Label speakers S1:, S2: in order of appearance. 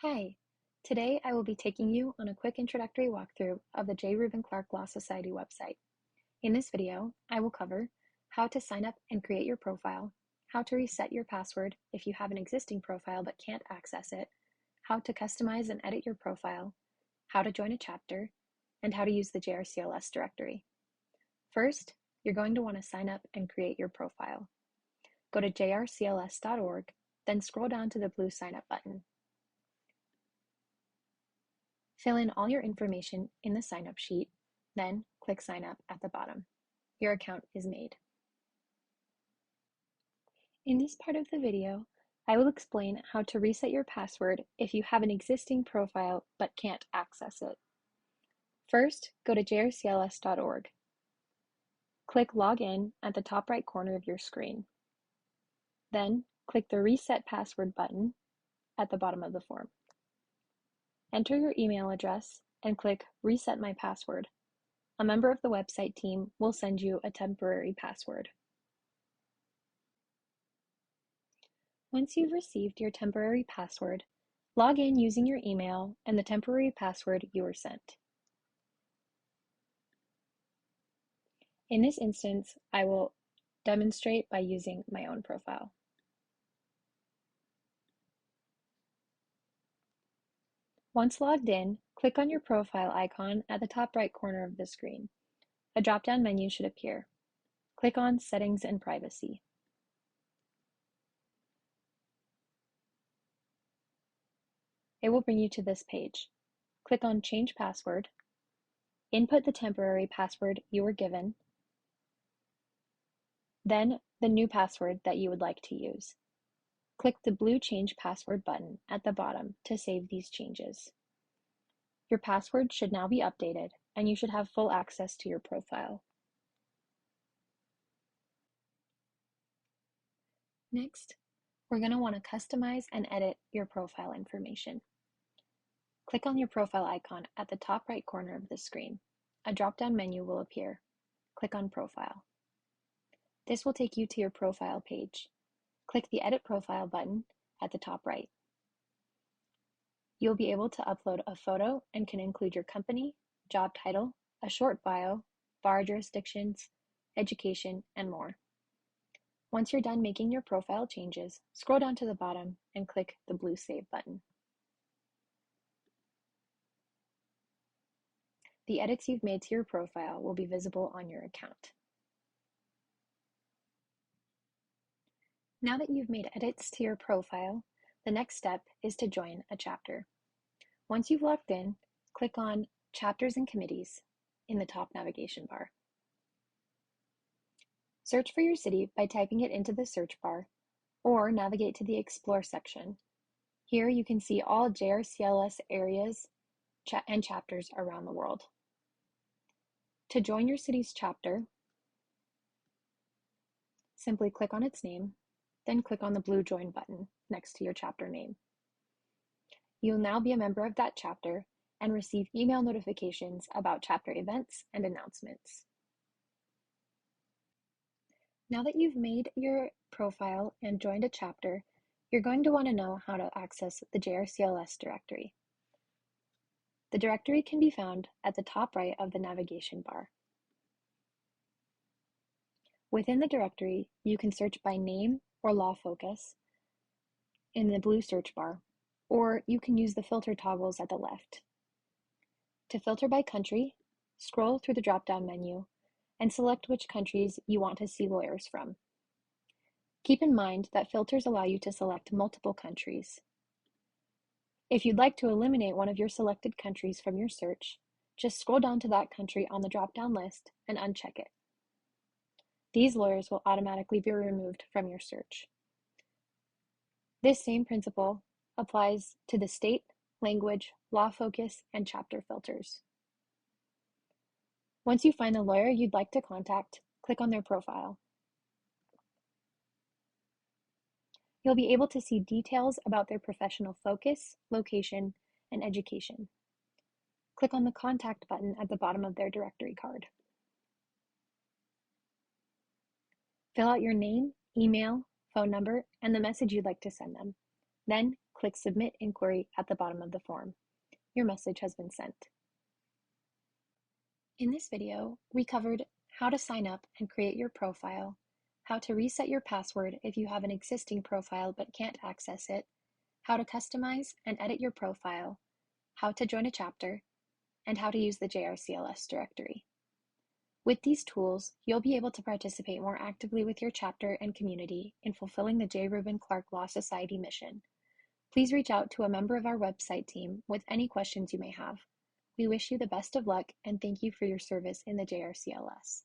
S1: Hi, today I will be taking you on a quick introductory walkthrough of the J. Reuben Clark Law Society website. In this video, I will cover how to sign up and create your profile, how to reset your password if you have an existing profile but can't access it, how to customize and edit your profile, how to join a chapter, and how to use the JRCLS directory. First, you're going to want to sign up and create your profile. Go to jrcls.org, then scroll down to the blue Sign Up button. Fill in all your information in the sign-up sheet, then click Sign Up at the bottom. Your account is made. In this part of the video, I will explain how to reset your password if you have an existing profile but can't access it. First, go to jrcls.org. Click Login at the top right corner of your screen. Then, click the Reset Password button at the bottom of the form. Enter your email address and click Reset My Password. A member of the website team will send you a temporary password. Once you've received your temporary password, log in using your email and the temporary password you were sent. In this instance, I will demonstrate by using my own profile. Once logged in, click on your profile icon at the top right corner of the screen. A drop-down menu should appear. Click on Settings and Privacy. It will bring you to this page. Click on Change Password. Input the temporary password you were given, then the new password that you would like to use. Click the blue Change Password button at the bottom to save these changes. Your password should now be updated, and you should have full access to your profile. Next, we're going to want to customize and edit your profile information. Click on your profile icon at the top right corner of the screen. A drop-down menu will appear. Click on Profile. This will take you to your profile page. Click the Edit Profile button at the top right. You'll be able to upload a photo and can include your company, job title, a short bio, bar jurisdictions, education, and more. Once you're done making your profile changes, scroll down to the bottom and click the blue Save button. The edits you've made to your profile will be visible on your account. Now that you've made edits to your profile, the next step is to join a chapter. Once you've logged in, click on Chapters and Committees in the top navigation bar. Search for your city by typing it into the search bar, or navigate to the Explore section. Here you can see all JRCLS areas and chapters around the world. To join your city's chapter, simply click on its name, then click on the blue Join button next to your chapter name. You'll now be a member of that chapter and receive email notifications about chapter events and announcements. Now that you've made your profile and joined a chapter, you're going to want to know how to access the JRCLS directory. The directory can be found at the top right of the navigation bar. Within the directory, you can search by name or law focus in the blue search bar, or you can use the filter toggles at the left. To filter by country, scroll through the drop-down menu and select which countries you want to see lawyers from. Keep in mind that filters allow you to select multiple countries. If you'd like to eliminate one of your selected countries from your search, just scroll down to that country on the drop-down list and uncheck it. These lawyers will automatically be removed from your search. This same principle applies to the state, language, law focus, and chapter filters. Once you find the lawyer you'd like to contact, click on their profile. You'll be able to see details about their professional focus, location, and education. Click on the Contact button at the bottom of their directory card. Fill out your name, email, phone number, and the message you'd like to send them. Then click Submit Inquiry at the bottom of the form. Your message has been sent. In this video, we covered how to sign up and create your profile, how to reset your password if you have an existing profile but can't access it, how to customize and edit your profile, how to join a chapter, and how to use the JRCLS directory. With these tools, you'll be able to participate more actively with your chapter and community in fulfilling the J. Reuben Clark Law Society mission. Please reach out to a member of our website team with any questions you may have. We wish you the best of luck and thank you for your service in the JRCLS.